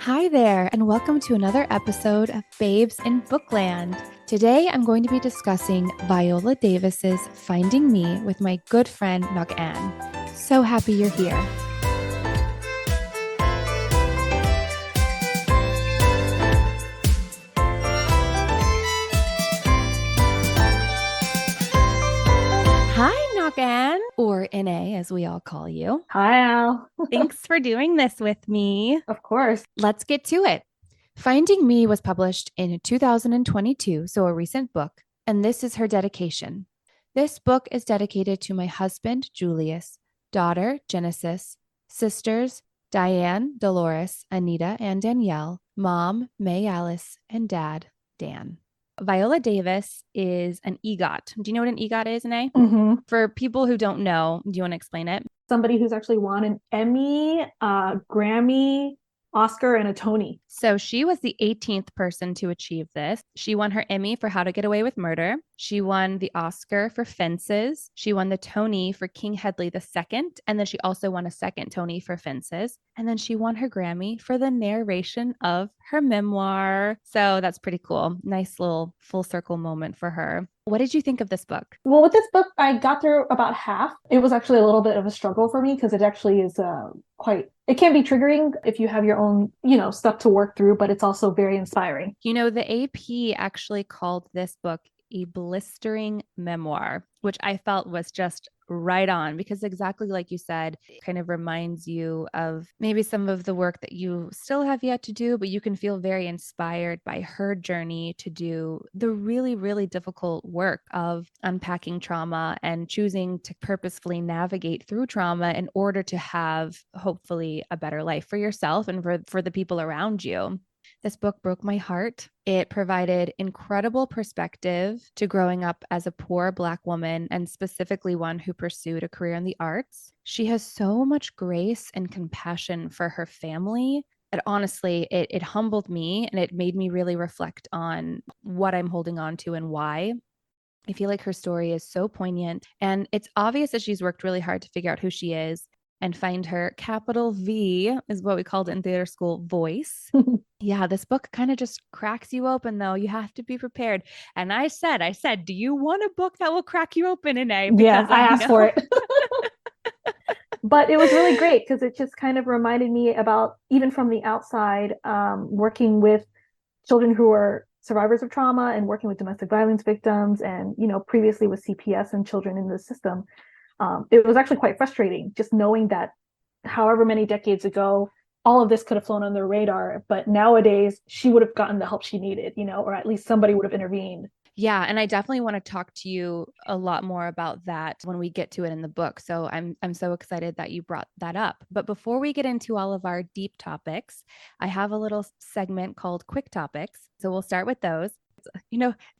Hi there, and welcome to another episode of Babes in Bookland. Today, I'm going to be discussing Viola Davis's Finding Me with my good friend Ngoc Anh. So happy you're here. Hi, Ngoc Anh, or NA as we all call you. Hi, Al. Thanks for doing this with me. Of course. Let's get to it. Finding Me was published in 2022, so a recent book, and this is her dedication. This book is dedicated to my husband, Julius, daughter, Genesis, sisters, Diane, Dolores, Anita, and Danielle, mom, May Alice, and dad, Dan. Viola Davis is an EGOT. Do you know what an EGOT is, Nay? hmm For people who don't know, do you want to explain it? Somebody who's actually won an Emmy, Grammy, Oscar, and a Tony. So she was the 18th person to achieve this. She won her Emmy for How to Get Away with Murder. She won the Oscar for Fences. She won the Tony for King Hedley II. And then she also won a second Tony for Fences. And then she won her Grammy for the narration of her memoir. So that's pretty cool. Nice little full circle moment for her. What did you think of this book? Well, with this book, I got through about half. It was actually a little bit of a struggle for me because it actually is it can be triggering if you have your own, stuff to work through, but it's also very inspiring. The AP actually called this book a blistering memoir, which I felt was just right on because exactly like you said, it kind of reminds you of maybe some of the work that you still have yet to do, but you can feel very inspired by her journey to do the really, really difficult work of unpacking trauma and choosing to purposefully navigate through trauma in order to have hopefully a better life for yourself and for the people around you. This book broke my heart. It provided incredible perspective to growing up as a poor Black woman and specifically one who pursued a career in the arts. She has so much grace and compassion for her family. And honestly, it humbled me and it made me really reflect on what I'm holding on to and why. I feel like her story is so poignant, and it's obvious that she's worked really hard to figure out who she is and find her capital V, is what we called it in theater school, voice. Yeah, this book kind of just cracks you open, though. You have to be prepared. And I said, do you want a book that will crack you open in A? Yeah, Because I I asked for know. it. But it was really great because it just kind of reminded me about, even from the outside, working with children who are survivors of trauma and working with domestic violence victims and, previously with CPS and children in the system. It was actually quite frustrating just knowing that however many decades ago, all of this could have flown on their radar. But nowadays, she would have gotten the help she needed, or at least somebody would have intervened. Yeah, and I definitely want to talk to you a lot more about that when we get to it in the book. So I'm so excited that you brought that up. But before we get into all of our deep topics, I have a little segment called Quick Topics. So we'll start with those.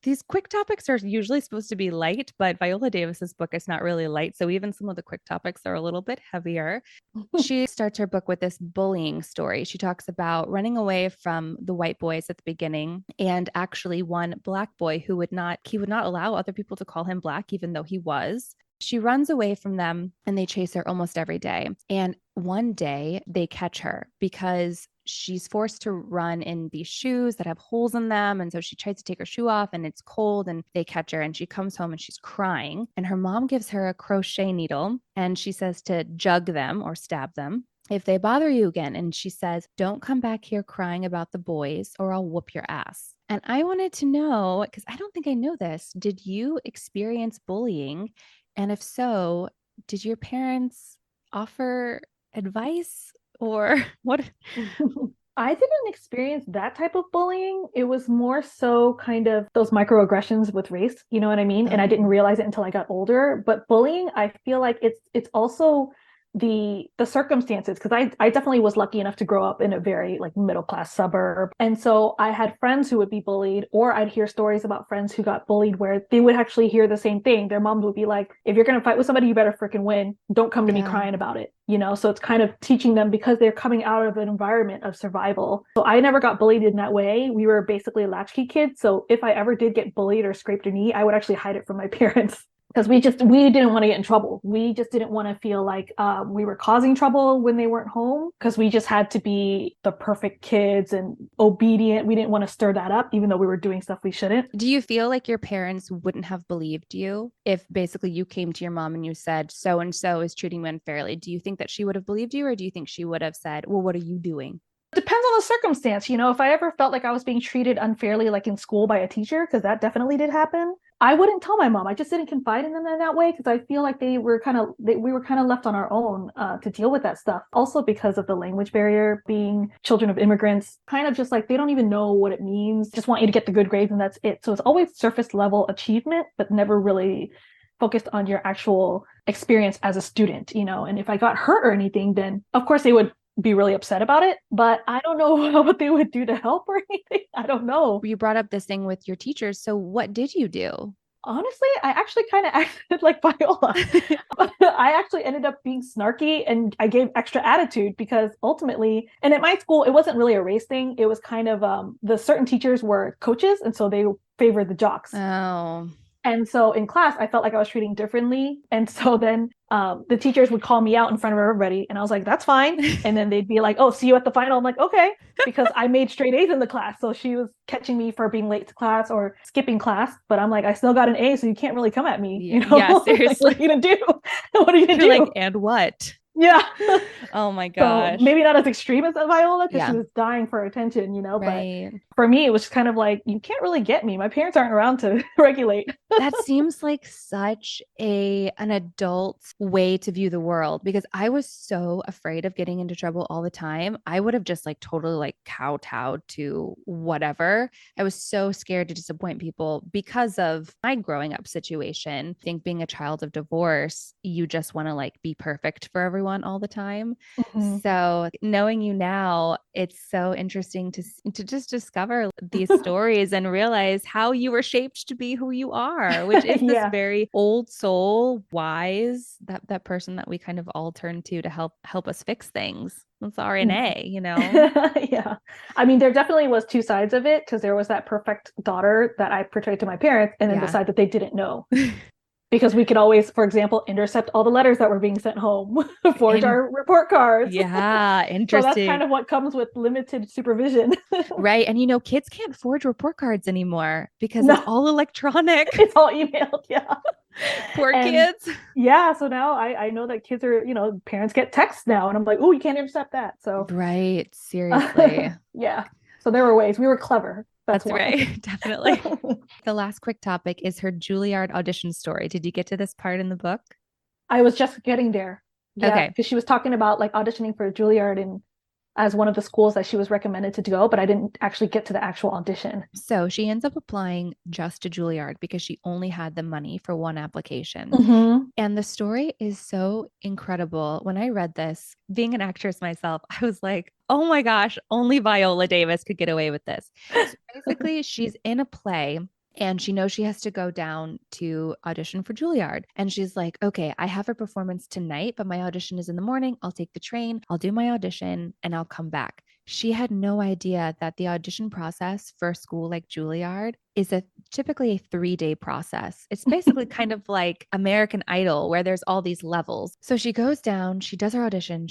These quick topics are usually supposed to be light, but Viola Davis's book is not really light. So even some of the quick topics are a little bit heavier. She starts her book with this bullying story. She talks about running away from the white boys at the beginning and actually one Black boy who would not allow other people to call him Black, even though he was. She runs away from them and they chase her almost every day. And one day they catch her because she's forced to run in these shoes that have holes in them. And so she tries to take her shoe off and it's cold and they catch her and she comes home and she's crying. And her mom gives her a crochet needle and she says to jug them or stab them if they bother you again. And she says, don't come back here crying about the boys or I'll whoop your ass. And I wanted to know, because I don't think I know this, did you experience bullying? And if so, did your parents offer advice or what? I didn't experience that type of bullying. It was more so kind of those microaggressions with race, you know what I mean? And I didn't Oh, realize it until I got older. But bullying, I feel like it's also the circumstances, because I definitely was lucky enough to grow up in a very like middle class suburb. And so I had friends who would be bullied, or I'd hear stories about friends who got bullied where they would actually hear the same thing. Their moms would be like, if you're gonna fight with somebody, you better freaking win. Don't come to me yeah. crying about it. So it's kind of teaching them because they're coming out of an environment of survival. So I never got bullied in that way. We were basically latchkey kids. So if I ever did get bullied or scraped a knee, I would actually hide it from my parents. because we didn't want to get in trouble. We just didn't want to feel like we were causing trouble when they weren't home, because we just had to be the perfect kids and obedient. We didn't want to stir that up, even though we were doing stuff we shouldn't. Do you feel like your parents wouldn't have believed you if basically you came to your mom and you said, so and so is treating me unfairly? Do you think that she would have believed you, or do you think she would have said, well, what are you doing? Depends on the circumstance. If I ever felt like I was being treated unfairly, like in school by a teacher, because that definitely did happen, I wouldn't tell my mom. I just didn't confide in them in that way, because I feel like we were kind of left on our own to deal with that stuff. Also because of the language barrier, being children of immigrants, kind of just like they don't even know what it means. Just want you to get the good grades and that's it. So it's always surface level achievement, but never really focused on your actual experience as a student. And if I got hurt or anything, then of course they would be really upset about it, but I don't know what they would do to help or anything. I don't know. You brought up this thing with your teachers. So what did you do? Honestly, I actually kind of acted like Viola. I actually ended up being snarky, and I gave extra attitude because ultimately, and at my school, it wasn't really a race thing. It was kind of the certain teachers were coaches, and so they favored the jocks. Oh, And so in class, I felt like I was treating differently. And so then the teachers would call me out in front of everybody. And I was like, that's fine. And then they'd be like, oh, see you at the final. I'm like, okay, because I made straight A's in the class. So she was catching me for being late to class or skipping class. But I'm like, I still got an A, so you can't really come at me. Yeah, seriously. Like, what are you going to do? What are you going to You're do? like, and what? Yeah. Oh my So gosh. maybe not as extreme as Viola, because Yeah. she was dying for attention, but Right. for me, it was kind of like, you can't really get me. My parents aren't around to regulate. That seems like such an adult way to view the world, because I was so afraid of getting into trouble all the time. I would have just like totally like kowtowed to whatever. I was so scared to disappoint people because of my growing up situation. I think being a child of divorce, you just want to like be perfect for everyone all the time. Mhm. So knowing you now, it's so interesting to just discover these stories and realize how you were shaped to be who you are, which is this Yeah. very old soul, wise, that person that we kind of all turn to help us fix things. It's RNA, Yeah. I mean, there definitely was two sides of it, because there was that perfect daughter that I portrayed to my parents, and then the Yeah. side that they didn't know. Because we could always, for example, intercept all the letters that were being sent home, forge And our report cards. yeah, So that's kind interesting. of what comes with limited supervision. Right. And kids can't forge report cards anymore because it's No, all electronic. it's all emailed. Yeah. Poor And kids. yeah, so now I know that kids are, parents get texts now, and I'm like, oh, you can't intercept that. So Right. Seriously. yeah. So there were ways we were clever. That's That's why. right. Definitely. The last quick topic is her Juilliard audition story. Did you get to this part in the book? I was just getting there. Yeah, Okay. because she was talking about like auditioning for Juilliard and as one of the schools that she was recommended to go, but I didn't actually get to the actual audition. So she ends up applying just to Juilliard because she only had the money for one application. Mm-hmm. And the story is so incredible. When I read this, being an actress myself, I was like, oh my gosh, only Viola Davis could get away with this. So basically, she's in a play and she knows she has to go down to audition for Juilliard. And she's like, okay, I have a performance tonight, but my audition is in the morning. I'll take the train, I'll do my audition, and I'll come back. She had no idea that the audition process for a school like Juilliard is typically a 3-day process. It's basically kind of like American Idol, where there's all these levels. So she goes down, she does her audition,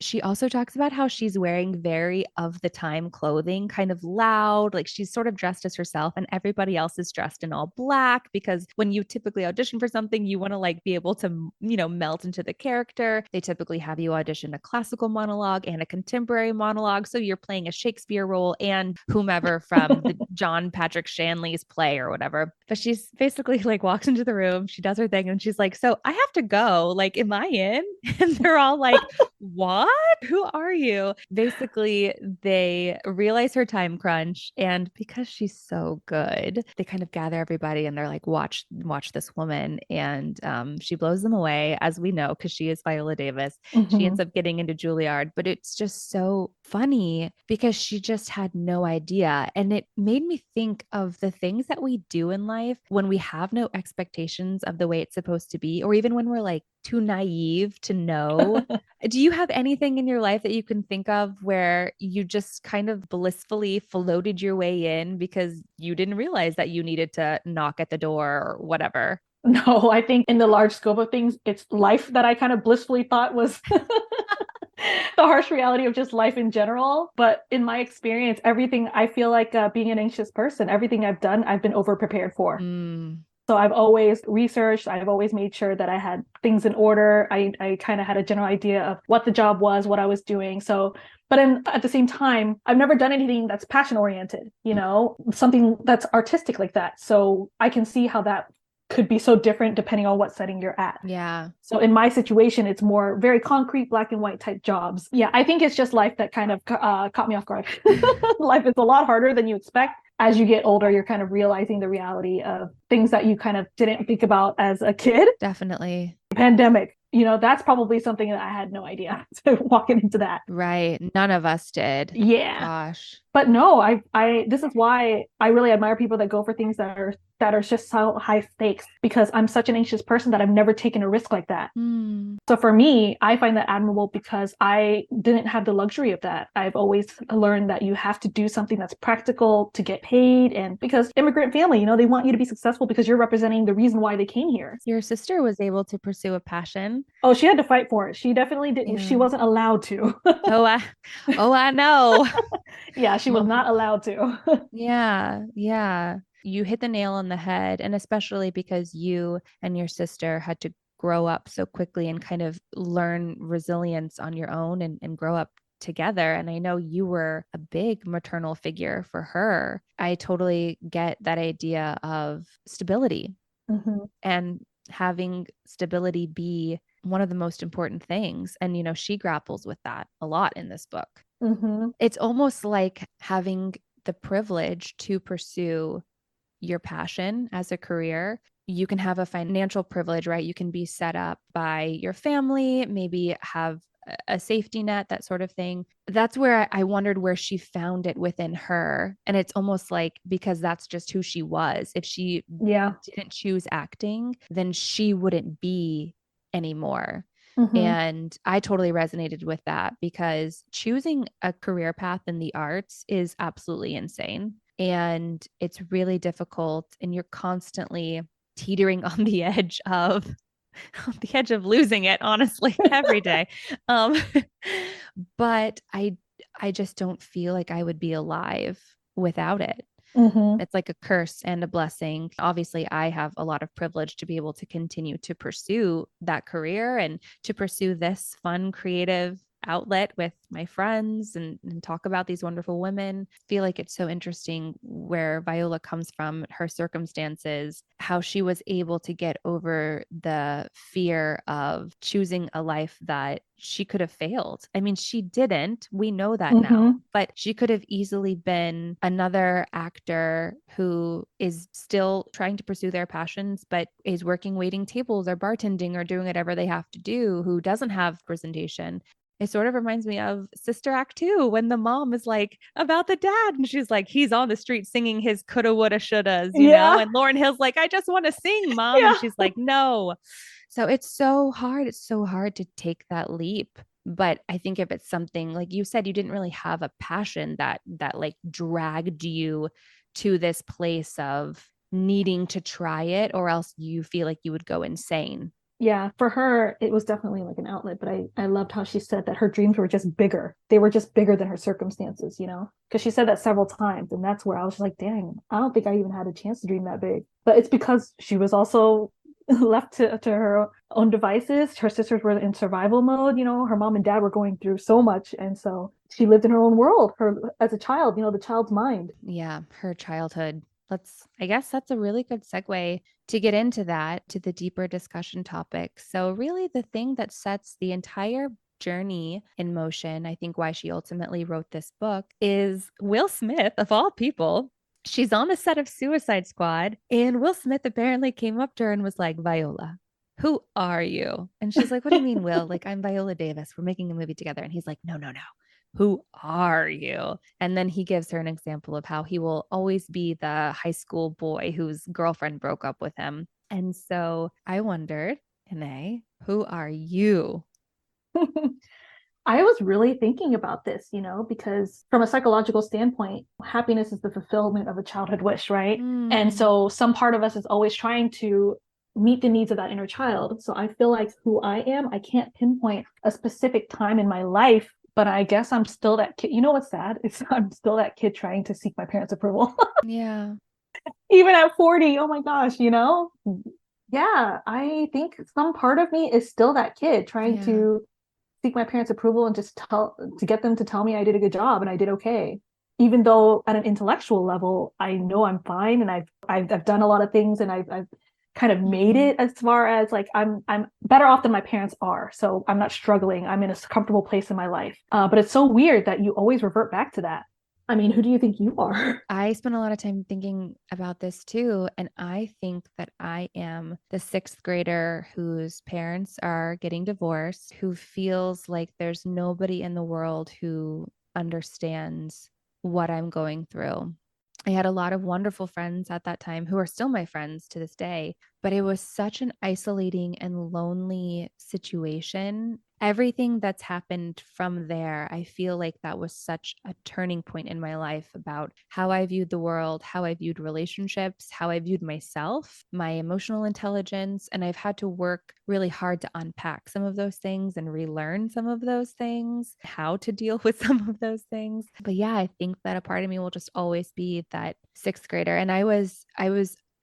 she also talks about how she's wearing very of the time clothing, kind of loud, like she's sort of dressed as herself, and everybody else is dressed in all black because when you typically audition for something, you want to like be able to, melt into the character. They typically have you audition a classical monologue and a contemporary monologue. So you're playing a Shakespeare role and whomever from the John Patrick Shanley's play or whatever. But she's basically like walks into the room, she does her thing, and she's like, so I have to go. Like, am I in? And they're all like, what? Who are you? Basically, they realize her time crunch. And because she's so good, they kind of gather everybody and they're like, watch this woman. And she blows them away, as we know, because she is Viola Davis. She Mm-hmm. ends up getting into Juilliard, but it's just so funny because she just had no idea. And it made me think of the things that we do in life when we have no expectations of the way it's supposed to be, or even when we're like too naive to know. Do you have anything in your life that you can think of where you just kind of blissfully floated your way in because you didn't realize that you needed to knock at the door or whatever? No, I think in the large scope of things, it's life that I kind of blissfully thought was the harsh reality of just life in general. But in my experience, everything I feel like being an anxious person, everything I've done, I've been over prepared for. Mm, So I've always researched, I've always made sure that I had things in order. I kind of had a general idea of what the job was, what I was doing. So, at the same time, I've never done anything that's passion oriented, something that's artistic like that. So I can see how that could be so different depending on what setting you're at. yeah, So in my situation, it's more very concrete, black and white type jobs. Yeah, I think it's just life that kind of caught me off guard. Life is a lot harder than you expect. As you get older, you're kind of realizing the reality of things that you kind of didn't think about as a kid. definitely. Pandemic, that's probably something that I had no idea. So walking into that. Right. None of us did. Yeah. Gosh. But no, this is why I really admire people that go for things that are just so high stakes, because I'm such an anxious person that I've never taken a risk like that. Mm, So for me, I find that admirable because I didn't have the luxury of that. I've always learned that you have to do something that's practical to get paid. And because immigrant family, they want you to be successful because you're representing the reason why they came here. your sister was able to pursue a passion. Oh, she had to fight for it. She definitely didn't. She Yeah. wasn't allowed to. Oh, I know. Yeah, she was not allowed to. Yeah, yeah. You hit the nail on the head, and especially because you and your sister had to grow up so quickly and kind of learn resilience on your own and grow up together. And I know you were a big maternal figure for her. I totally get that idea of stability Hmm. and having stability be one of the most important things. And, she grapples with that a lot in this book. Hmm. It's almost like having the privilege to pursue your passion as a career. You can have a financial privilege, right? You can be set up by your family, maybe have a safety net, that sort of thing. That's where I wondered where she found it within her. And it's almost like because that's just who she was. If she Yeah. didn't choose acting, then she wouldn't be anymore. Hmm. And I totally resonated with that because choosing a career path in the arts is absolutely insane. And it's really difficult. And you're constantly teetering on the edge of on the edge of losing it, honestly, every day. Um, but I just don't feel like I would be alive without it. Hmm. It's like a curse and a blessing. Obviously, I have a lot of privilege to be able to continue to pursue that career and to pursue this fun, creative outlet with my friends and talk about these wonderful women. I feel like it's so interesting where Viola comes from, her circumstances, how she was able to get over the fear of choosing a life that she could have failed. I mean, she didn't. We know that now, Hmm. but she could have easily been another actor who is still trying to pursue their passions, but is working waiting tables or bartending or doing whatever they have to do, who doesn't have representation. It sort of reminds me of Sister Act 2 when the mom is like about the dad and she's like, he's on the street singing his coulda, woulda, shouldas, Yeah. and Lauren Hill's like, I just want to sing, mom. And Yeah. she's like, no. So it's so hard. It's so hard to take that leap. But I think if it's something like you said, you didn't really have a passion that like dragged you to this place of needing to try it, or else you feel like you would go insane. Yeah, for her, it was definitely like an outlet, but I loved how she said that her dreams were just bigger. They were just bigger than her circumstances, because she said that several times. And that's where I was just like, dang, I don't think I even had a chance to dream that big. But it's because she was also left to her own devices. Her sisters were in survival mode, her mom and dad were going through so much. And so she lived in her own world, her as a child, the child's mind. Yeah, her childhood. I guess that's a really good segue to get into that, to the deeper discussion topic. So, really, the thing that sets the entire journey in motion, I think why she ultimately wrote this book, is Will Smith, of all people. She's on the set of Suicide Squad, and Will Smith apparently came up to her and was like, Viola, who are you? And she's like, what do you mean, Will? Like, I'm Viola Davis. We're making a movie together. And he's like, no, no, no. Who are you? And then he gives her an example of how he will always be the high school boy whose girlfriend broke up with him. And so I wondered, Ine, who are you? I was really thinking about this, because from a psychological standpoint, happiness is the fulfillment of a childhood wish, right? And Mm, so some part of us is always trying to meet the needs of that inner child. So I feel like who I am, I can't pinpoint a specific time in my life, but I guess I'm still that kid. You know what's sad? It's I'm still that kid trying to seek my parents' approval. Yeah. Even at 40. Oh my gosh, you know? Yeah, I think some part of me is still that kid trying Yeah. to seek my parents' approval and just tell to get them to tell me I did a good job and I did okay. Even though at an intellectual level, I know I'm fine and I've done a lot of things and I've kind of made Mhm. it as far as like I'm better off than my parents are. So I'm not struggling. I'm in a comfortable place in my life. But it's so weird that you always revert back to that. I mean, who do you think you are? I spent a lot of time thinking about this too. And I think that I am the sixth grader whose parents are getting divorced, who feels like there's nobody in the world who understands what I'm going through. I had a lot of wonderful friends at that time who are still my friends to this day, but it was such an isolating and lonely situation. Everything that's happened from there, I feel like that was such a turning point in my life about how I viewed the world, how I viewed relationships, how I viewed myself, my emotional intelligence. And I've had to work really hard to unpack some of those things and relearn some of those things, how to deal with some of those things. But yeah, I think that a part of me will just always be that sixth grader. And I was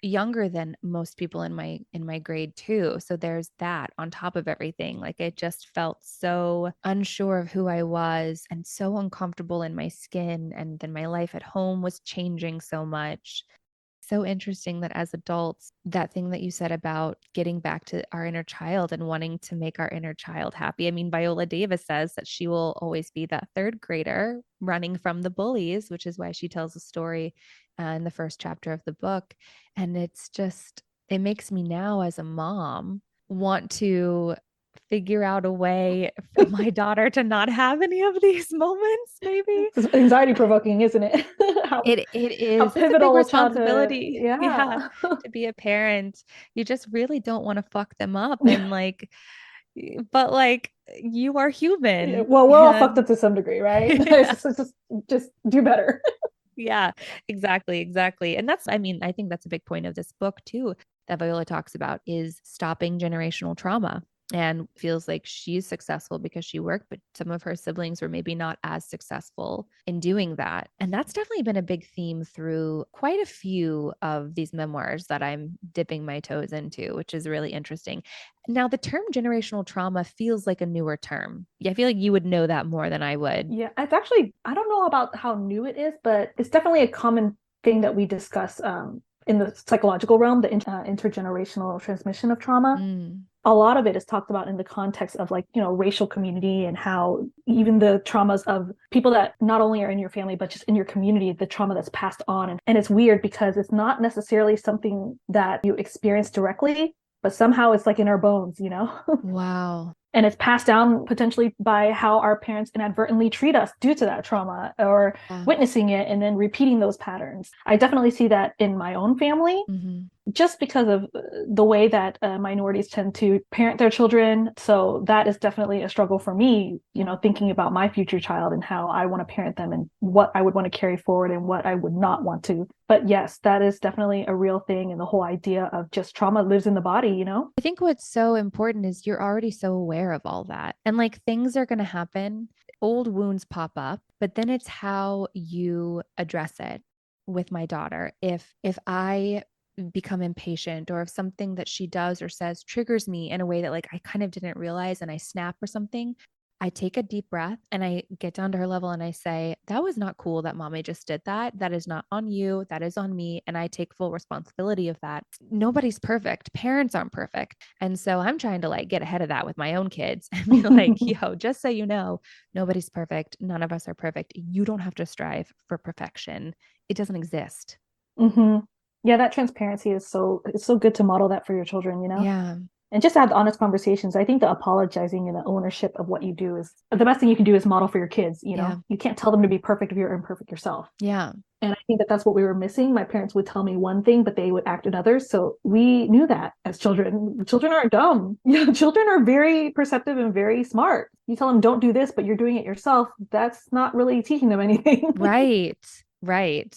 younger than most people in my grade too. So there's that on top of everything. Like I just felt so unsure of who I was and so uncomfortable in my skin. And then my life at home was changing so much. So interesting that as adults, that thing that you said about getting back to our inner child and wanting to make our inner child happy. I mean, Viola Davis says that she will always be that third grader running from the bullies, which is why she tells a story in the first chapter of the book. And it's just, it makes me now as a mom want to figure out a way for my daughter to not have any of these moments, maybe. It's anxiety provoking, isn't it? how It how is. It's a big pivotal childhood. responsibility. Yeah, Yeah. to be a parent. You just really don't want to fuck them up and like but like you are Yeah, human well, we're all fucked and up to some degree, right? yeah. Just do better. Yeah, exactly, exactly. And that's, I mean, I think that's a big point of this book too, that Viola talks about is stopping generational trauma and feels like she's successful because she worked, but some of her siblings were maybe not as successful in doing that. And that's definitely been a big theme through quite a few of these memoirs that I'm dipping my toes into, which is really interesting. Now, the term generational trauma feels like a newer term. Yeah, I feel like you would know that more than I would. Yeah, it's actually, I don't know about how new it is, but it's definitely a common thing that we discuss in the psychological realm, the intergenerational transmission of trauma. Mm. A lot of it is talked about in the context of like, you know, racial community and how even the traumas of people that not only are in your family, but just in your community, the trauma that's passed on. And it's weird because it's not necessarily something that you experience directly, but somehow it's like in our bones, you know? Wow. And it's passed down potentially by how our parents inadvertently treat us due to that trauma or Yeah. witnessing it and then repeating those patterns. I definitely see that in my own family Hmm. just because of the way that minorities tend to parent their children. So that is definitely a struggle for me, you know, thinking about my future child and how I want to parent them and what I would want to carry forward and what I would not want to. But yes, that is definitely a real thing. And the whole idea of just trauma lives in the body, you know? I think what's so important is you're already so aware of all that. And like things are going to happen, old wounds pop up, but then it's how you address it with my daughter. If I become impatient or if something that she does or says triggers me in a way that like I kind of didn't realize and I snap or something, I take a deep breath and I get down to her level and I say, that was not cool that mommy just did that. That is not on you. That is on me. And I take full responsibility of that. Nobody's perfect. Parents aren't perfect. And so I'm trying to like get ahead of that with my own kids and be like, yo, just so you know, nobody's perfect. None of us are perfect. You don't have to strive for perfection. It doesn't exist. Mm-hmm. Yeah, that transparency is so it's so good to model that for your children, you know? Yeah. And just to have the honest conversations. I think the apologizing and the ownership of what you do is the best thing you can do is model for your kids, you Yeah. know? You can't tell them to be perfect if you're imperfect yourself. Yeah. And I think that that's what we were missing. My parents would tell me one thing, but they would act another. So we knew that as children. Children aren't dumb. You know, children are very perceptive and very smart. You tell them don't do this, but you're doing it yourself. That's not really teaching them anything. Right. Right.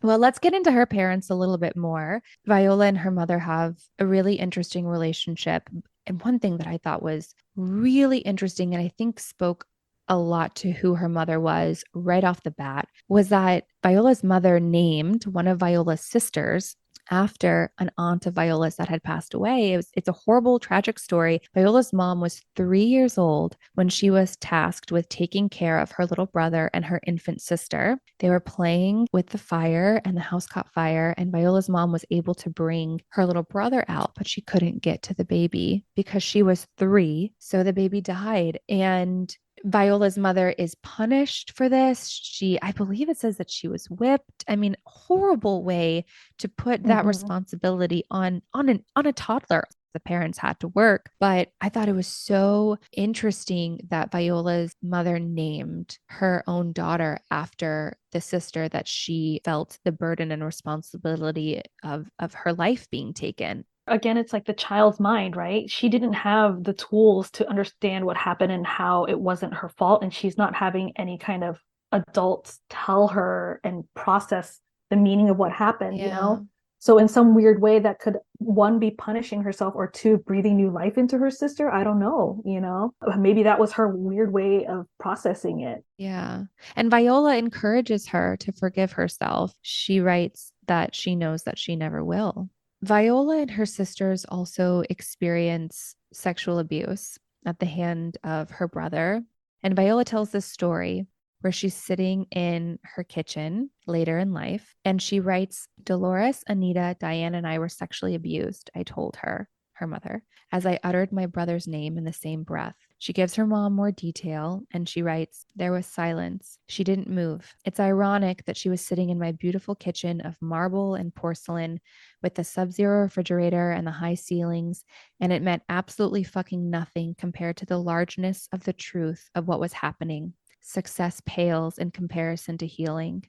Well, let's get into her parents a little bit more. Viola and her mother have a really interesting relationship. And one thing that I thought was really interesting, and I think spoke a lot to who her mother was right off the bat, was that Viola's mother named one of Viola's sisters after an aunt of Viola's that had passed away. It's a horrible, tragic story. Viola's mom was 3 years old when she was tasked with taking care of her little brother and her infant sister. They were playing with the fire and the house caught fire, and Viola's mom was able to bring her little brother out, but she couldn't get to the baby because she was 3. So the baby died. And Viola's mother is punished for this. I believe it says that she was whipped. I mean, horrible way to put that Mm-hmm. responsibility on a toddler. The parents had to work, but I thought it was so interesting that Viola's mother named her own daughter after the sister that she felt the burden and responsibility of her life being taken. Again, it's like the child's mind, right? She didn't have the tools to understand what happened and how it wasn't her fault. And she's not having any kind of adults tell her and process the meaning of what happened, you Yeah. know? So, in some weird way, that could, one, be punishing herself, or two, breathing new life into her sister. I don't know, you know? Maybe that was her weird way of processing it. Yeah. And Viola encourages her to forgive herself. She writes that she knows that she never will. Viola and her sisters also experience sexual abuse at the hand of her brother. And Viola tells this story where she's sitting in her kitchen later in life and she writes, Dolores, Anita, Diane, and I were sexually abused. I told her, her mother, as I uttered my brother's name in the same breath. She gives her mom more detail and she writes, there was silence. She didn't move. It's ironic that she was sitting in my beautiful kitchen of marble and porcelain with the sub zero refrigerator and the high ceilings, and it meant absolutely fucking nothing compared to the largeness of the truth of what was happening. Success pales in comparison to healing.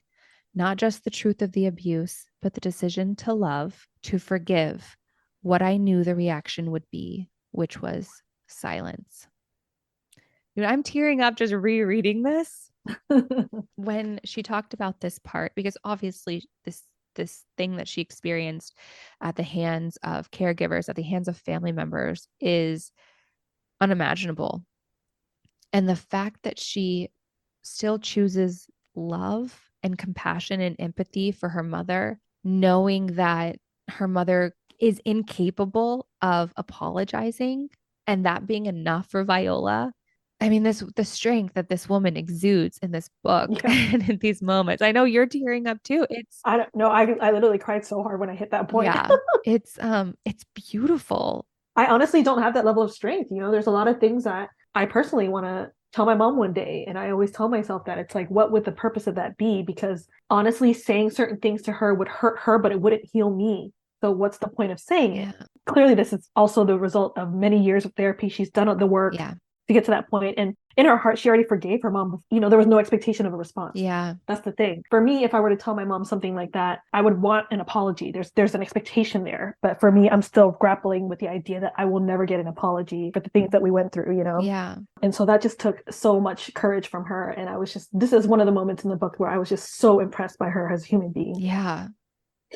Not just the truth of the abuse, but the decision to love, to forgive, what I knew the reaction would be, which was silence. Dude, I'm tearing up just rereading this when she talked about this part, because obviously this thing that she experienced at the hands of caregivers, at the hands of family members, is unimaginable. And the fact that she still chooses love and compassion and empathy for her mother, knowing that her mother is incapable of apologizing, and that being enough for Viola. I mean, this the strength that this woman exudes in this book Yeah. and in these moments. I know you're tearing up too. It's I don't know. I literally cried so hard when I hit that point. yeah, it's beautiful. I honestly don't have that level of strength. You know, there's a lot of things that I personally want to tell my mom one day. And I always tell myself that it's like, what would the purpose of that be? Because honestly, saying certain things to her would hurt her, but it wouldn't heal me. So what's the point of saying it? Yeah. Clearly, this is also the result of many years of therapy. She's done the work Yeah. to get to that point. And in her heart, she already forgave her mom. You know, there was no expectation of a response. Yeah. That's the thing. For me, if I were to tell my mom something like that, I would want an apology. There's an expectation there. But for me, I'm still grappling with the idea that I will never get an apology for the things that we went through, you know? Yeah. And so that just took so much courage from her. And I was just, this is one of the moments in the book where I was just so impressed by her as a human being. Yeah.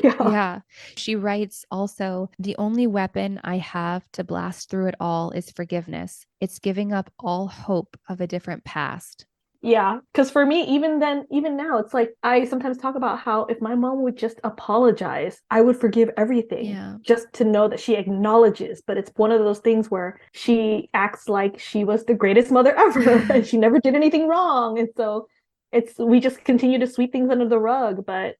Yeah. Yeah. She writes also, the only weapon I have to blast through it all is forgiveness. It's giving up all hope of a different past. Yeah, because for me, even then, even now, it's like I sometimes talk about how if my mom would just apologize, I would forgive everything Yeah. just to know that she acknowledges. But it's one of those things where she acts like she was the greatest mother ever and she never did anything wrong. And so we just continue to sweep things under the rug. But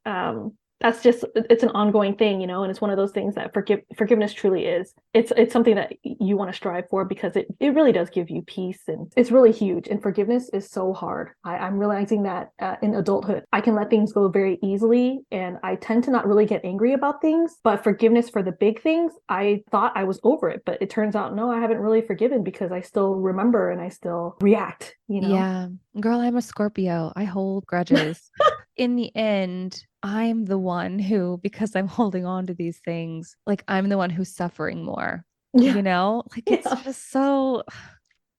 that's just it's an ongoing thing, you know, and it's one of those things that forgiveness truly is. It's something that you want to strive for because it really does give you peace, and it's really huge. And forgiveness is so hard. I'm realizing that in adulthood I can let things go very easily, and I tend to not really get angry about things. But forgiveness for the big things, I thought I was over it, but it turns out no, I haven't really forgiven because I still remember and I still react, you know. Yeah. Girl, I'm a Scorpio. I hold grudges. In the end, I'm the one who, because I'm holding on to these things, like I'm the one who's suffering more, Yeah. like it's Yeah. just so.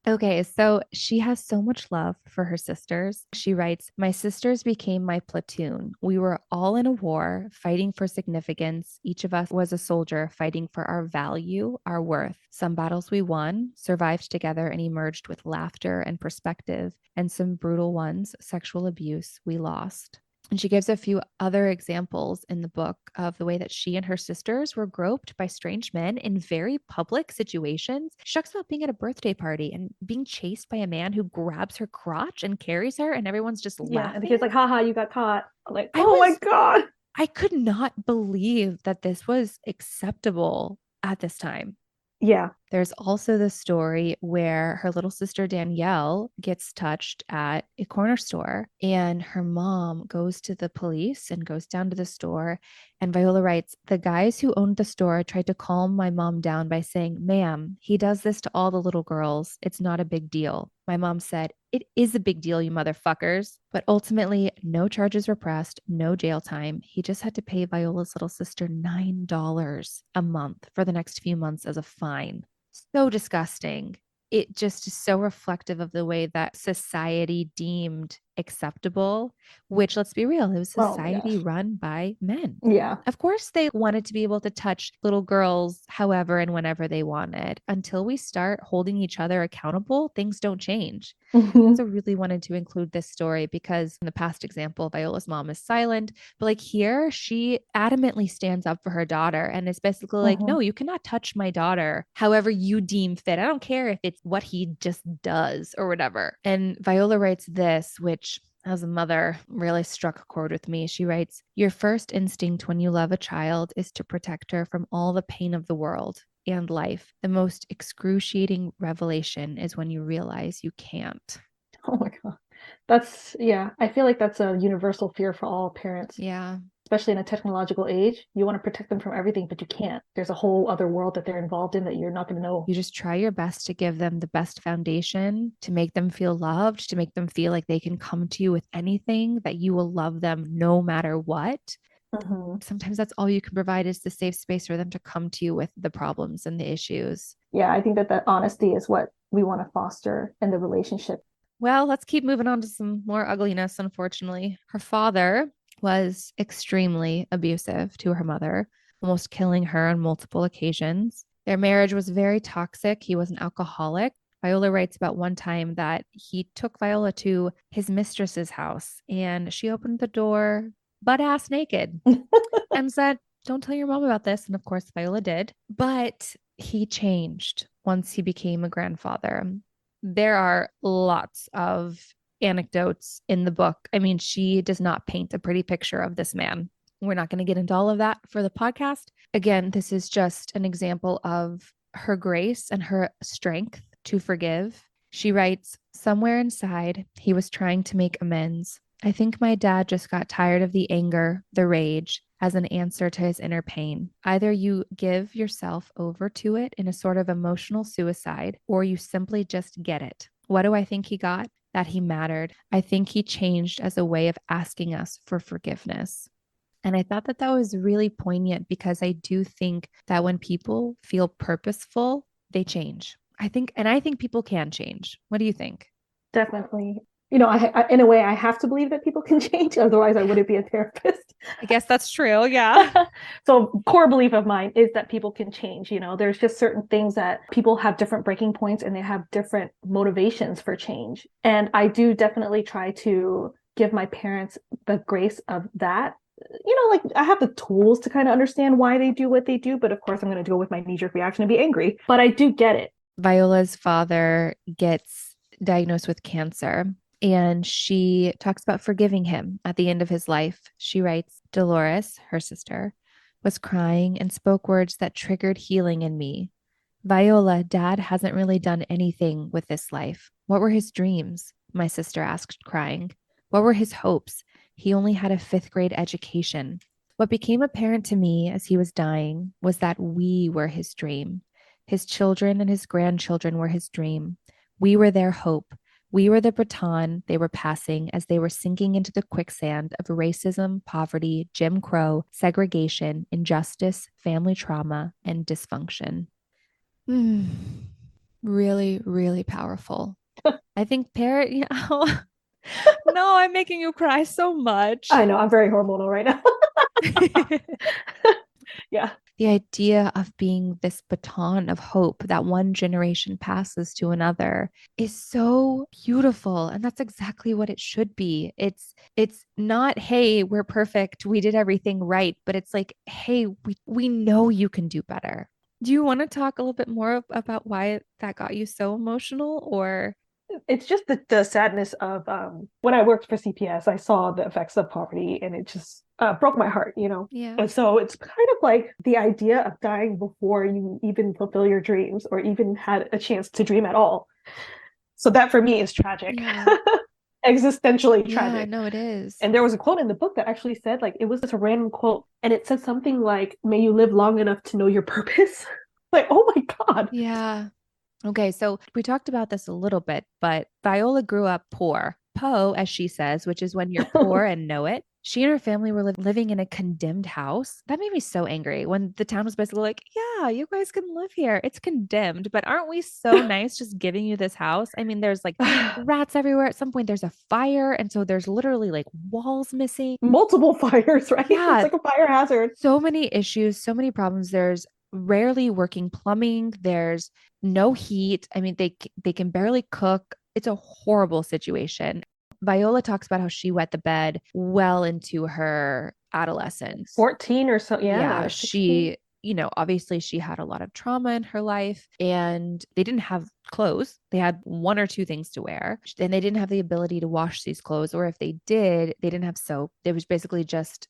Okay, so she has so much love for her sisters. She writes, my sisters became my platoon. We were all in a war, fighting for significance. Each of us was a soldier fighting for our value, our worth. Some battles we won, survived together, and emerged with laughter and perspective. And some brutal ones, sexual abuse, we lost. And she gives a few other examples in the book of the way that she and her sisters were groped by strange men in very public situations. She talks about being at a birthday party and being chased by a man who grabs her crotch and carries her, and everyone's just Yeah, and the kid's laughing. like, haha, you got caught. I'm like, I oh my was, God. I could not believe that this was acceptable at this time. Yeah. There's also the story where her little sister Danielle gets touched at a corner store, and her mom goes to the police and goes down to the store. And Viola writes, the guys who owned the store tried to calm my mom down by saying, ma'am, he does this to all the little girls. It's not a big deal. My mom said, it is a big deal, you motherfuckers. But ultimately, no charges were pressed, no jail time. He just had to pay Viola's little sister $9 a month for the next few months as a fine. So disgusting. It just is so reflective of the way that society deemed acceptable, which, let's be real, it was Oh my society gosh. run by men. Yeah. Of course, they wanted to be able to touch little girls however and whenever they wanted. Until we start holding each other accountable, things don't change. Hmm. So really wanted to include this story because in the past example, Viola's mom is silent, but like here, she adamantly stands up for her daughter and is basically like, Hmm. no, you cannot touch my daughter however you deem fit. I don't care if it's what he just does or whatever. And Viola writes this, which as a mother really struck a chord with me. She writes, your first instinct when you love a child is to protect her from all the pain of the world and life. The most excruciating revelation is when you realize you can't. Oh my God. That's, yeah, I feel like that's a universal fear for all parents, Yeah. especially in a technological age. You want to protect them from everything, but you can't. There's a whole other world that they're involved in that you're not going to know. You just try your best to give them the best foundation, to make them feel loved, to make them feel like they can come to you with anything, that you will love them no matter what. Hmm. Sometimes that's all you can provide is the safe space for them to come to you with the problems and the issues. Yeah, I think that that honesty is what we want to foster in the relationship. Well, let's keep moving on to some more ugliness, unfortunately. Her father was extremely abusive to her mother, almost killing her on multiple occasions. Their marriage was very toxic. He was an alcoholic. Viola writes about one time that he took Viola to his mistress's house and she opened the door butt ass naked and said, don't tell your mom about this. And of course, Viola did. But he changed once he became a grandfather. There are lots of anecdotes in the book. I mean, she does not paint a pretty picture of this man. We're not going to get into all of that for the podcast. Again, this is just an example of her grace and her strength to forgive. She writes, somewhere inside, he was trying to make amends. I think my dad just got tired of the anger, the rage, as an answer to his inner pain. Either you give yourself over to it in a sort of emotional suicide, or you simply just get it. What do I think he got? That he mattered. I think he changed as a way of asking us for forgiveness. And I thought that that was really poignant because I do think that when people feel purposeful, they change. I think people can change. What do you think? Definitely. You know, in a way, I have to believe that people can change. Otherwise, I wouldn't be a therapist. I guess that's true. Yeah. So, core belief of mine is that people can change. You know, there's just certain things that people have different breaking points and they have different motivations for change. And I do definitely try to give my parents the grace of that. You know, like I have the tools to kind of understand why they do what they do, but of course, I'm going to go with my knee jerk reaction and be angry. But I do get it. Viola's father gets diagnosed with cancer and she talks about forgiving him at the end of his life. She writes, Dolores, her sister, was crying and spoke words that triggered healing in me. Viola, dad hasn't really done anything with this life. What were his dreams? My sister asked, crying. What were his hopes? He only had a fifth grade education. What became apparent to me as he was dying was that we were his dream. His children and his grandchildren were his dream. We were their hope. We were the baton they were passing as they were sinking into the quicksand of racism, poverty, Jim Crow, segregation, injustice, family trauma, and dysfunction. Hmm. Really, really powerful. I think parent, no, I'm making you cry so much. I know, I'm very hormonal right now. Yeah. The idea of being this baton of hope that one generation passes to another is so beautiful, and that's exactly what it should be. It's not, hey, we're perfect, we did everything right, but it's like, hey, we know you can do better. Do you want to talk a little bit more about why that got you so emotional, or It's just the sadness of when I worked for CPS, I saw the effects of poverty and it just broke my heart, you know? yeah. And so it's kind of like the idea of dying before you even fulfill your dreams or even had a chance to dream at all. So that for me is tragic, Yeah. existentially Yeah, tragic. no, it is. And there was a quote in the book that actually said, like, it was just a random quote, and it said something like, "May you live long enough to know your purpose." Like, oh my God. Yeah. Okay, so we talked about this a little bit, but Viola grew up poor. Poe, as she says, which is when you're poor and know it. She and her family were living in a condemned house. That made me so angry when the town was basically like, yeah, you guys can live here. It's condemned, but aren't we so nice just giving you this house? I mean, there's like rats everywhere. At some point, there's a fire. And so there's literally like walls missing. Multiple fires, right? It's Yeah, like a fire hazard. so many issues, so many problems. There's rarely working plumbing. There's no heat. I mean, they can barely cook. It's a horrible situation. Viola talks about how she wet the bed well into her adolescence. 14 or so, yeah, Yeah, or 16. obviously she had a lot of trauma in her life and they didn't have clothes. They had one or two things to wear and they didn't have the ability to wash these clothes. Or if they did, they didn't have soap. It was basically just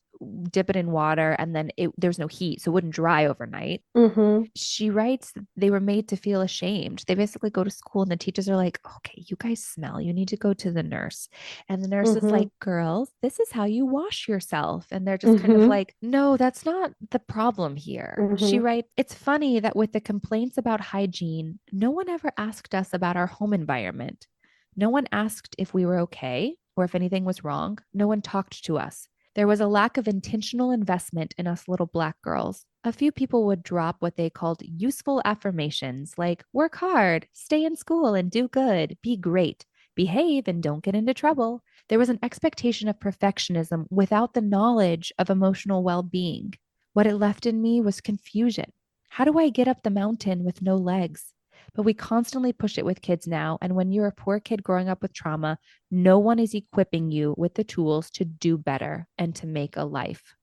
dip it in water and then there's no heat. So it wouldn't dry overnight. Mm-hmm. She writes that they were made to feel ashamed. They basically go to school and the teachers are like, okay, you guys smell. You need to go to the nurse. And the nurse is Mm-hmm. like, girls, this is how you wash yourself. And they're just kind of Mm-hmm. like, no, that's not the problem here. She Mm-hmm. writes, it's funny that with the complaints about hygiene, no one ever asked us about our home environment. No one asked if we were okay or if anything was wrong. No one talked to us. There was a lack of intentional investment in us little Black girls. A few people would drop what they called useful affirmations like work hard, stay in school and do good, be great, behave and don't get into trouble. There was an expectation of perfectionism without the knowledge of emotional well being. What it left in me was confusion. How do I get up the mountain with no legs? But we constantly push it with kids now. And when you're a poor kid growing up with trauma, no one is equipping you with the tools to do better and to make a life.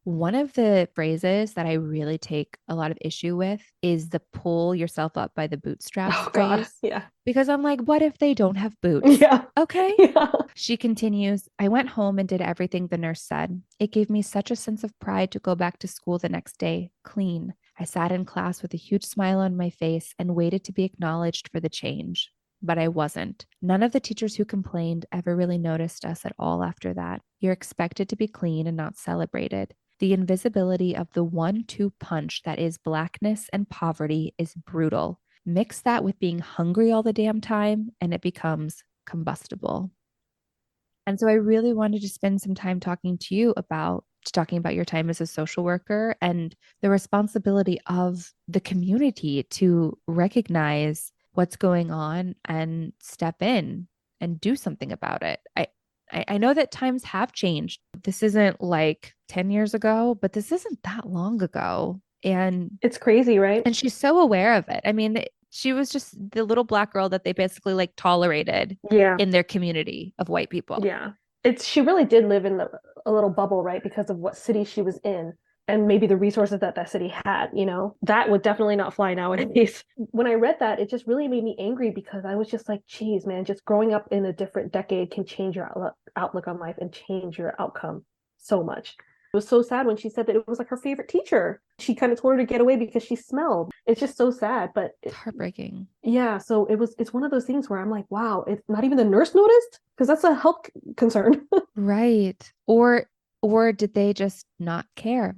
One of the phrases that I really take a lot of issue with is the pull yourself up by the bootstraps Oh God. phrase, Yeah. because I'm like, what if they don't have boots? Yeah. Okay. Yeah. She continues, I went home and did everything the nurse said. It gave me such a sense of pride to go back to school the next day, clean. I sat in class with a huge smile on my face and waited to be acknowledged for the change. But I wasn't. None of the teachers who complained ever really noticed us at all after that. You're expected to be clean and not celebrated. The invisibility of the 1-2 punch that is blackness and poverty is brutal. Mix that with being hungry all the damn time, and it becomes combustible. And so I really wanted to spend some time talking about your time as a social worker and the responsibility of the community to recognize what's going on and step in and do something about it. I know that times have changed. This isn't like 10 years ago, but this isn't that long ago. It's crazy, right? And she's so aware of it. I mean, she was just the little Black girl that they basically like tolerated Yeah. in their community of white people. Yeah. It's she really did live in a little bubble, right? Because of what city she was in and maybe the resources that that city had, you know. That would definitely not fly nowadays. When I read that, it just really made me angry because I was just like, geez, man, just growing up in a different decade can change your outlook on life and change your outcome so much. It was so sad when she said that it was like her favorite teacher. She kind of told her to get away because she smelled. It's just so sad, but It's heartbreaking. yeah, so it's one of those things where I'm like, wow, it's not even the nurse noticed because that's a health concern. Right. Or did they just not care?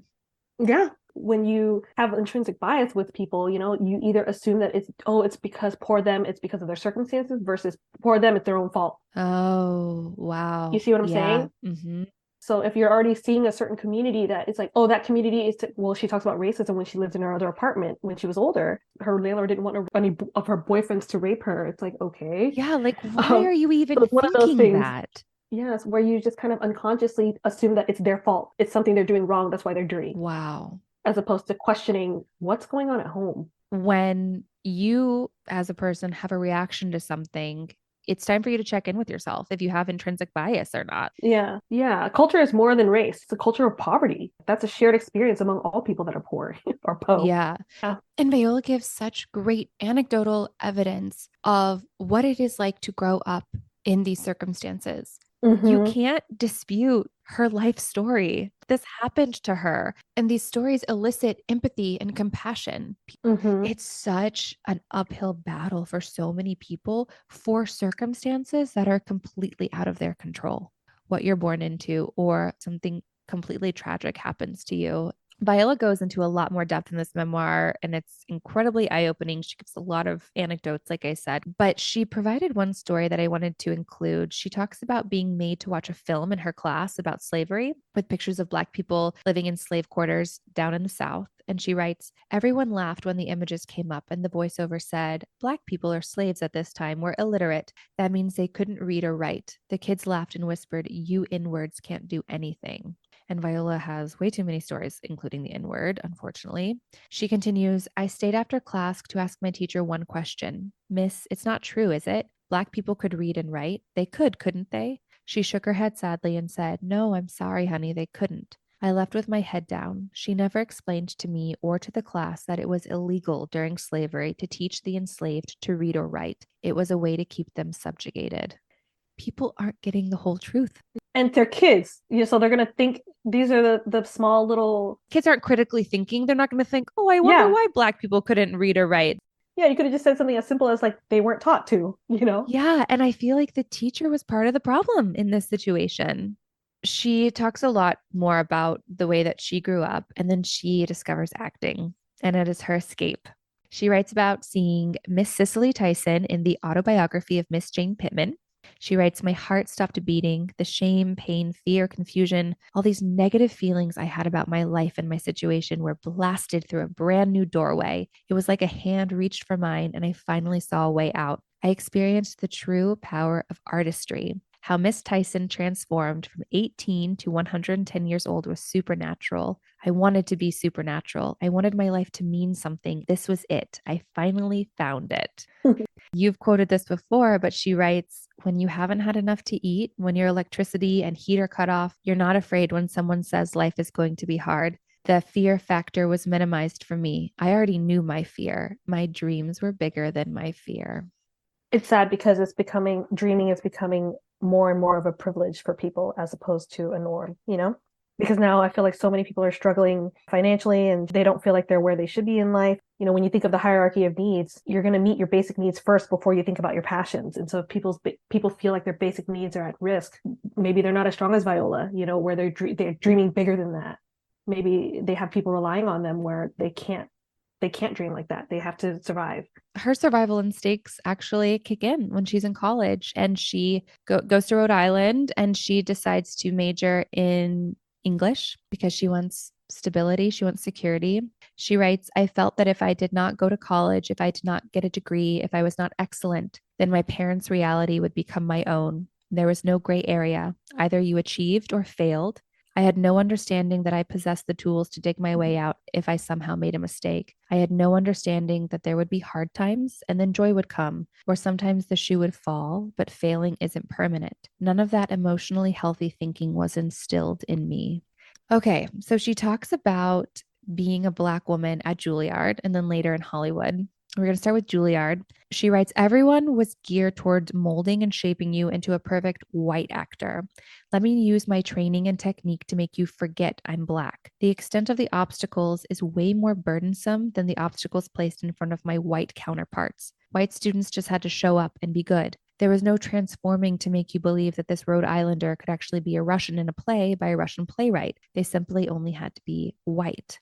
Yeah. When you have intrinsic bias with people, you know, you either assume that it's because poor them, it's because of their circumstances versus poor them, it's their own fault. Oh, You wow. see what I'm Yeah. saying? Hmm. So if you're already seeing a certain community that it's like, oh, that community is, well, she talks about racism when she lived in her other apartment when she was older. Her landlord didn't want any of her boyfriends to rape her. It's like, okay. Yeah, like why Um, are you so even it's one of those thinking things, that? yes, where you just kind of unconsciously assume that it's their fault. It's something they're doing wrong. That's why they're dirty, Wow. as opposed to questioning what's going on at home. When you as a person have a reaction to something, it's time for you to check in with yourself if you have intrinsic bias or not. Yeah, yeah. Culture is more than race. It's a culture of poverty. That's a shared experience among all people that are poor or po. Yeah. Yeah. And Viola gives such great anecdotal evidence of what it is like to grow up in these circumstances. You Mm-hmm. can't dispute her life story. This happened to her. And these stories elicit empathy and compassion. Mm-hmm. It's such an uphill battle for so many people for circumstances that are completely out of their control. What you're born into, or something completely tragic happens to you. Viola goes into a lot more depth in this memoir, and it's incredibly eye opening. She gives a lot of anecdotes, like I said, but she provided one story that I wanted to include. She talks about being made to watch a film in her class about slavery with pictures of Black people living in slave quarters down in the South. And she writes, everyone laughed when the images came up, and the voiceover said, Black people or slaves at this time were illiterate. That means they couldn't read or write. The kids laughed and whispered, you inwards can't do anything. And Viola has way too many stories, including the N word, unfortunately. She continues, I stayed after class to ask my teacher one question. Miss, it's not true, is it? Black people could read and write. They could, couldn't they? She shook her head sadly and said, no, I'm sorry, honey, they couldn't. I left with my head down. She never explained to me or to the class that it was illegal during slavery to teach the enslaved to read or write. It was a way to keep them subjugated. People aren't getting the whole truth. And they're kids, so they're gonna think these are the small little. Kids aren't critically thinking. They're not going to think, oh, I wonder Yeah, why Black people couldn't read or write. yeah. You could have just said something as simple as like they weren't taught to. Yeah. And I feel like the teacher was part of the problem in this situation. She talks a lot more about the way that she grew up, and then she discovers acting, and it is her escape. She writes about seeing Miss Cicely Tyson in the autobiography of Miss Jane Pittman. She writes, my heart stopped beating. The shame, pain, fear, confusion, all these negative feelings I had about my life and my situation were blasted through a brand new doorway. It was like a hand reached for mine, and I finally saw a way out. I experienced the true power of artistry. How Miss Tyson transformed from 18 to 110 years old was supernatural. I wanted to be supernatural. I wanted my life to mean something. This was it. I finally found it. You've quoted this before, but she writes, when you haven't had enough to eat, when your electricity and heat are cut off, you're not afraid when someone says life is going to be hard. The fear factor was minimized for me. I already knew my fear. My dreams were bigger than my fear. It's sad because dreaming is becoming more and more of a privilege for people as opposed to a norm. Because now I feel like so many people are struggling financially and they don't feel like they're where they should be in life. When you think of the hierarchy of needs, you're going to meet your basic needs first before you think about your passions. And so if people feel like their basic needs are at risk, maybe they're not as strong as Viola, where they're dreaming bigger than that. Maybe they have people relying on them where they can't dream like that. They have to survive. Her survival instincts actually kick in when she's in college, and she goes to Rhode Island, and she decides to major in English because she wants stability, she wants security. She writes, I felt that if I did not go to college, if I did not get a degree, if I was not excellent, then my parents' reality would become my own. There was no gray area. Either you achieved or failed. I had no understanding that I possessed the tools to dig my way out if I somehow made a mistake. I had no understanding that there would be hard times and then joy would come, or sometimes the shoe would fall, but failing isn't permanent. None of that emotionally healthy thinking was instilled in me. Okay, so she talks about being a Black woman at Juilliard and then later in Hollywood. We're going to start with Juilliard. She writes, everyone was geared towards molding and shaping you into a perfect white actor. Let me use my training and technique to make you forget I'm Black. The extent of the obstacles is way more burdensome than the obstacles placed in front of my white counterparts. White students just had to show up and be good. There was no transforming to make you believe that this Rhode Islander could actually be a Russian in a play by a Russian playwright. They simply only had to be white.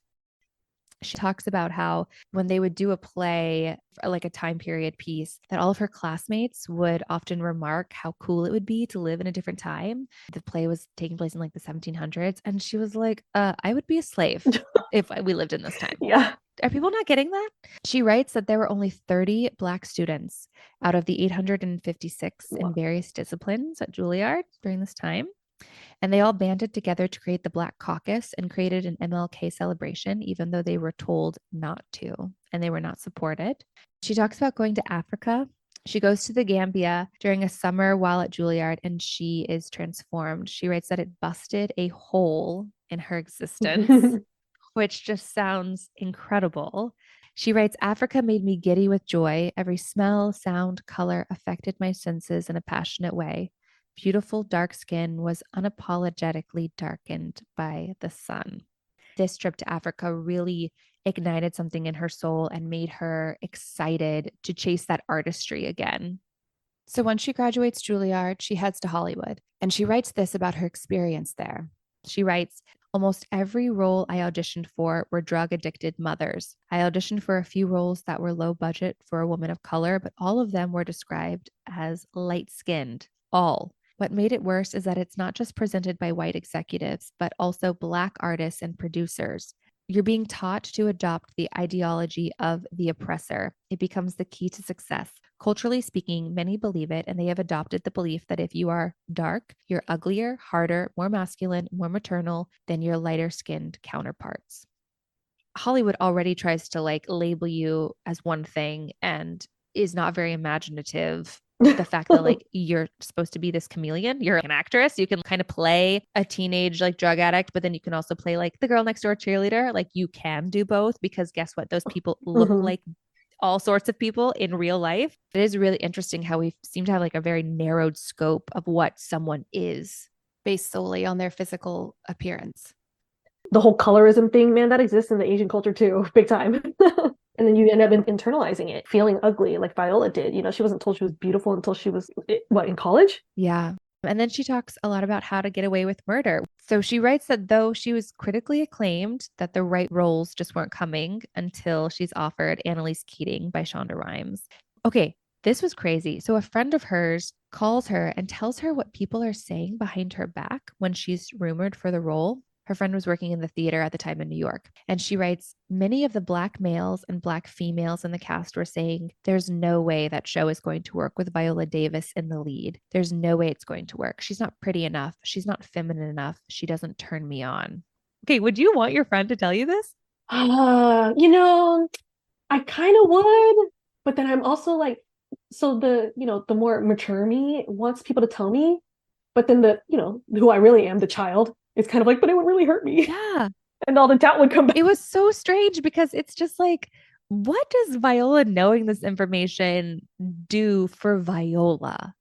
She talks about how when they would do a play, like a time period piece, that all of her classmates would often remark how cool it would be to live in a different time. The play was taking place in like the 1700s. And she was like, I would be a slave if we lived in this time. Yeah. Are people not getting that? She writes that there were only 30 Black students out of the 856 in Wow. various disciplines at Juilliard during this time. And they all banded together to create the Black Caucus and created an MLK celebration, even though they were told not to and they were not supported. She talks about going to Africa. She goes to the Gambia during a summer while at Juilliard and she is transformed. She writes that it busted a hole in her existence, which just sounds incredible. She writes, Africa made me giddy with joy. Every smell, sound, color affected my senses in a passionate way. Beautiful dark skin was unapologetically darkened by the sun. This trip to Africa really ignited something in her soul and made her excited to chase that artistry again. So when she graduates Juilliard, she heads to Hollywood and she writes this about her experience there. She writes, almost every role I auditioned for were drug addicted mothers. I auditioned for a few roles that were low budget for a woman of color, but all of them were described as light skinned. All. What made it worse is that it's not just presented by white executives, but also Black artists and producers. You're being taught to adopt the ideology of the oppressor. It becomes the key to success. Culturally speaking, many believe it, and they have adopted the belief that if you are dark, you're uglier, harder, more masculine, more maternal than your lighter skinned counterparts. Hollywood already tries to like label you as one thing and is not very imaginative. The fact that like you're supposed to be this chameleon, you're an actress, you can kind of play a teenage like drug addict, but then you can also play like the girl next door cheerleader. Like you can do both because guess what? Those people look Mhm. like all sorts of people in real life. It is really interesting how we seem to have like a very narrowed scope of what someone is based solely on their physical appearance. The whole colorism thing, man, that exists in the Asian culture too, big time. And then you end up internalizing it, feeling ugly like Viola did. You know, she wasn't told she was beautiful until she was, what, in college? Yeah. And then she talks a lot about how to get away with murder. So she writes that though she was critically acclaimed, that the right roles just weren't coming until she's offered Annalise Keating by Shonda Rhimes. Okay, this was crazy. So a friend of hers calls her and tells her what people are saying behind her back when she's rumored for the role. Her friend was working in the theater at the time in New York. And she writes, many of the Black males and Black females in the cast were saying, there's no way that show is going to work with Viola Davis in the lead. There's no way it's going to work. She's not pretty enough. She's not feminine enough. She doesn't turn me on. Okay, would you want your friend to tell you this? You know, I kind of would, but then I'm also like, so the more mature me wants people to tell me, but then who I really am, the child, is kind of like, but it would really hurt me. Yeah. And all the doubt would come back. It was so strange because it's just like, what does Viola knowing this information do for Viola?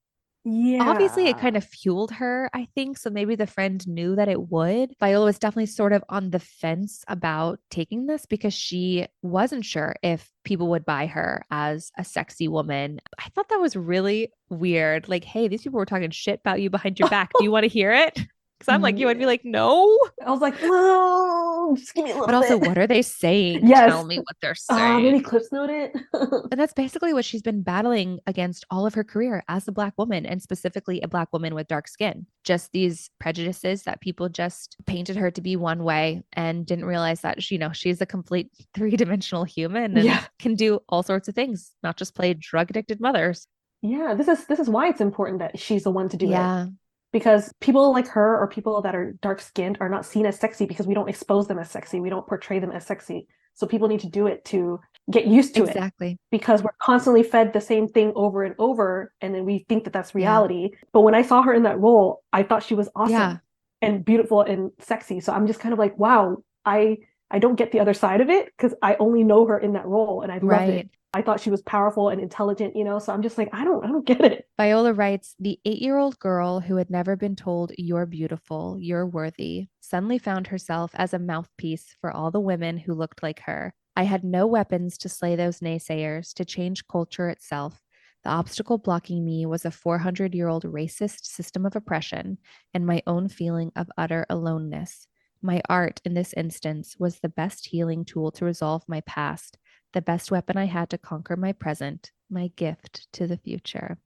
Obviously, it Yeah. kind of fueled her, I think. So maybe the friend knew that it would. Viola was definitely sort of on the fence about taking this because she wasn't sure if people would buy her as a sexy woman. I thought that was really weird. Like, hey, these people were talking shit about you behind your back. Do you want to hear it? Because I'm like you, I'd be Yeah. like, no. I was like, oh, just give me a But little also, bit. what are they saying? Yes. Tell me what they're saying. Maybe Cliff's Note it. And that's basically what she's been battling against all of her career as a Black woman, and specifically a Black woman with dark skin. Just these prejudices that people just painted her to be one way and didn't realize that, she's a complete three-dimensional human and Yeah. can do all sorts of things, not just play drug addicted mothers. Yeah. This is why it's important that she's the one to do it. Yeah, Because people like her or people that are dark skinned are not seen as sexy because we don't expose them as sexy. We don't portray them as sexy. So people need to do it to get used to it exactly. because we're constantly fed the same thing over and over. And then we think that that's Yeah. reality. But when I saw her in that role, I thought she was Yeah. awesome and beautiful and sexy. So I'm just kind of like, wow, I don't get the other side of it because I only know her in that role and I loved it. Right. I thought she was powerful and intelligent, so I'm just like, I don't get it. Viola writes, the 8-year-old girl who had never been told you're beautiful, you're worthy, suddenly found herself as a mouthpiece for all the women who looked like her. I had no weapons to slay those naysayers, to change culture itself. The obstacle blocking me was a 400-year-old racist system of oppression and my own feeling of utter aloneness. My art in this instance was the best healing tool to resolve my past, the best weapon I had to conquer my present, my gift to the future.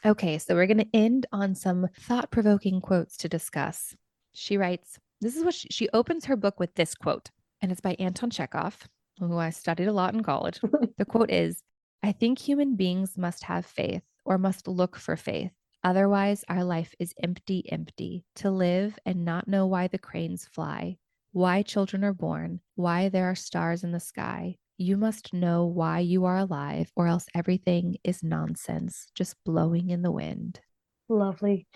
Okay, so we're going to end on some thought provoking quotes to discuss. She writes, this is what she opens her book with this quote, and it's by Anton Chekhov, who I studied a lot in college. The quote is, I think human beings must have faith or must look for faith. Otherwise, our life is empty, empty, to live and not know why the cranes fly, why children are born, why there are stars in the sky. You must know why you are alive, or else everything is nonsense, just blowing in the wind. Lovely.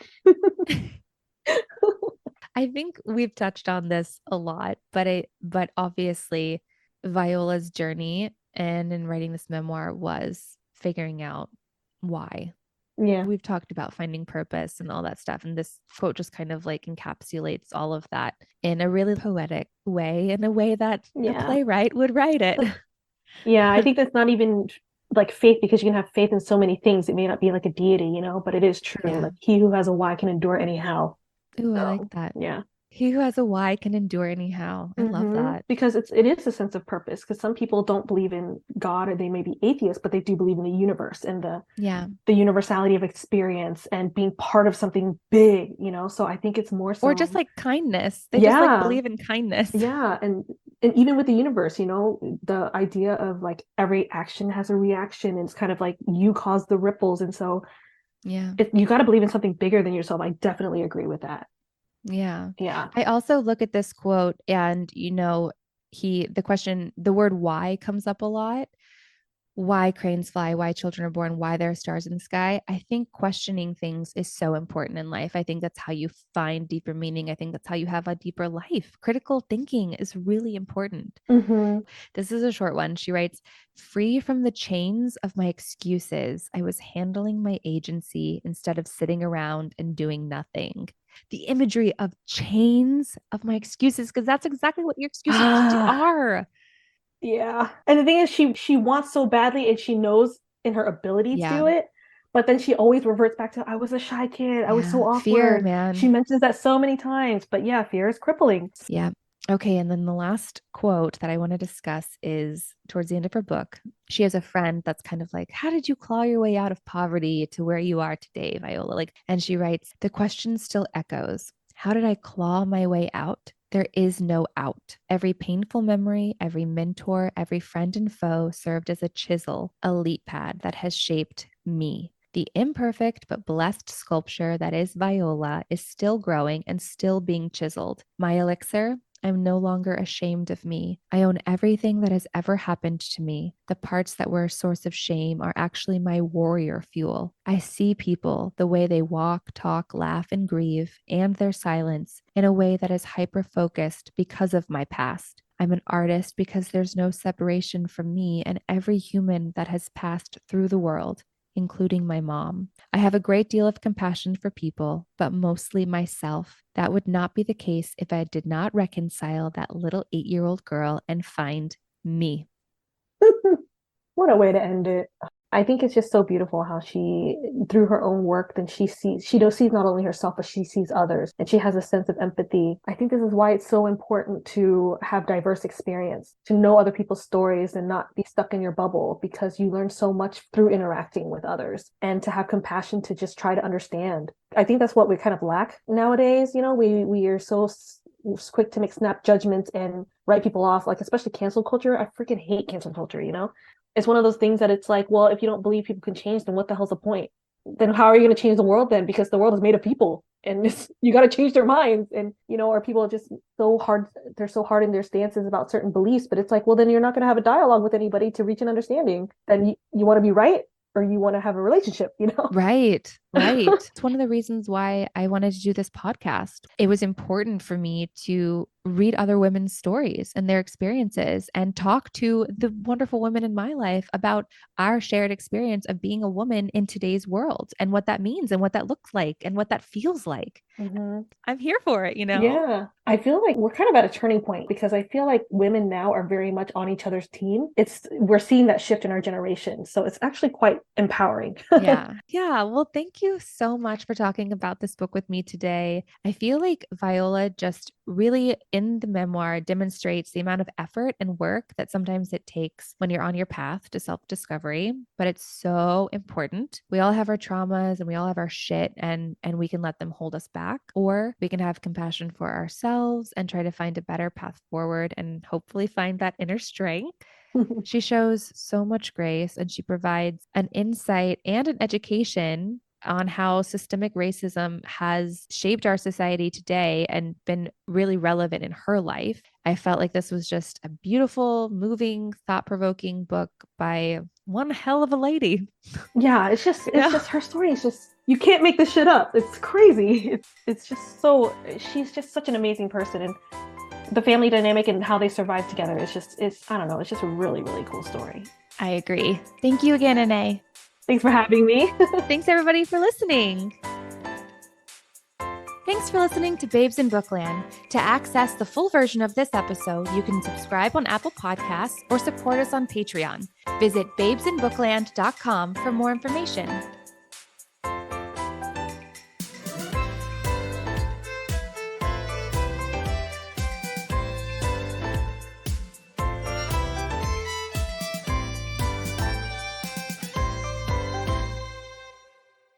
I think we've touched on this a lot, but obviously Viola's journey and in writing this memoir was figuring out why. Yeah. We've talked about finding purpose and all that stuff. And this quote just kind of like encapsulates all of that in a really poetic way, in a way that a Yeah. playwright would write it. Yeah, I think that's not even like faith because you can have faith in so many things. It may not be like a deity, but it is true. Yeah. Like he who has a why can endure anyhow. Ooh, I like So, that. yeah. He who has a why can endure anyhow. I love that. Because it is a sense of purpose because some people don't believe in God or they may be atheists, but they do believe in the universe and Yeah. the universality of experience and being part of something big. So I think it's more Or just so, like kindness. They just like yeah, believe in kindness. yeah, and even with the universe, the idea of like every action has a reaction, and it's kind of like you cause the ripples, and so Yeah. you got to believe in something bigger than yourself. I definitely agree with that. Yeah. Yeah. I also look at this quote and, the word why comes up a lot. Why cranes fly, why children are born, why there are stars in the sky. I think questioning things is so important in life. I think that's how you find deeper meaning. I think that's how you have a deeper life. Critical thinking is really important. Hmm. This is a short one. She writes, free from the chains of my excuses, I was handling my agency instead of sitting around and doing nothing. The imagery of chains of my excuses, because that's exactly what your excuses Ah, are. yeah. And the thing is, she wants so badly, and she knows in her ability to Yeah. do it, but then she always reverts back to, I was a shy kid. I was so Yeah. Fear, awkward. She man. mentions that so many times, but yeah, fear is crippling. Yeah. Okay. And then the last quote that I want to discuss is towards the end of her book. She has a friend that's kind of like, how did you claw your way out of poverty to where you are today, Viola? Like, and she writes, the question still echoes. How did I claw my way out? There is no out. Every painful memory, every mentor, every friend and foe served as a chisel, a leap pad that has shaped me. The imperfect but blessed sculpture that is Viola is still growing and still being chiseled. My elixir, I'm no longer ashamed of me. I own everything that has ever happened to me. The parts that were a source of shame are actually my warrior fuel. I see people, the way they walk, talk, laugh, and grieve, and their silence in a way that is hyper focused because of my past. I'm an artist because there's no separation from me and every human that has passed through the world, including my mom. I have a great deal of compassion for people, but mostly myself. That would not be the case if I did not reconcile that little 8-year-old girl and find me. What a way to end it. I think it's just so beautiful how she, through her own work, then she sees not only herself, but she sees others and she has a sense of empathy. I think this is why it's so important to have diverse experience, to know other people's stories and not be stuck in your bubble because you learn so much through interacting with others and to have compassion to just try to understand. I think that's what we kind of lack nowadays. We are so quick to make snap judgments and write people off, like especially cancel culture. I freaking hate cancel culture. It's one of those things that it's like, well, if you don't believe people can change, then what the hell's the point? Then how are you going to change the world then? Because the world is made of people and you got to change their minds. And, are people just so hard? They're so hard in their stances about certain beliefs, but it's like, well, then you're not going to have a dialogue with anybody to reach an understanding. Then you want to be right or you want to have a relationship? Right, right. It's one of the reasons why I wanted to do this podcast. It was important for me to read other women's stories and their experiences and talk to the wonderful women in my life about our shared experience of being a woman in today's world and what that means and what that looks like and what that feels like. Mm-hmm. I'm here for it. Yeah, I feel like we're kind of at a turning point because I feel like women now are very much on each other's team. We're seeing that shift in our generation. So it's actually quite empowering. Yeah. Yeah. Well, thank you you so much for talking about this book with me today. I feel like Viola just really, in the memoir, demonstrates the amount of effort and work that sometimes it takes when you're on your path to self discovery. But it's so important. We all have our traumas and we all have our shit, and we can let them hold us back, or we can have compassion for ourselves and try to find a better path forward and hopefully find that inner strength. She shows so much grace and she provides an insight and an education on how systemic racism has shaped our society today and been really relevant in her life. I felt like this was just a beautiful, moving, thought provoking book by one hell of a lady. Yeah, it's just her story is just you can't make this shit up. It's crazy. It's just so she's just such an amazing person, and the family dynamic and how they survive together is just it's I don't know, it's just a really, really cool story. I agree. Thank you again, Anae. Thanks for having me. Thanks everybody for listening. Thanks for listening to Babes in Bookland. To access the full version of this episode, you can subscribe on Apple Podcasts or support us on Patreon. Visit babesinbookland.com for more information.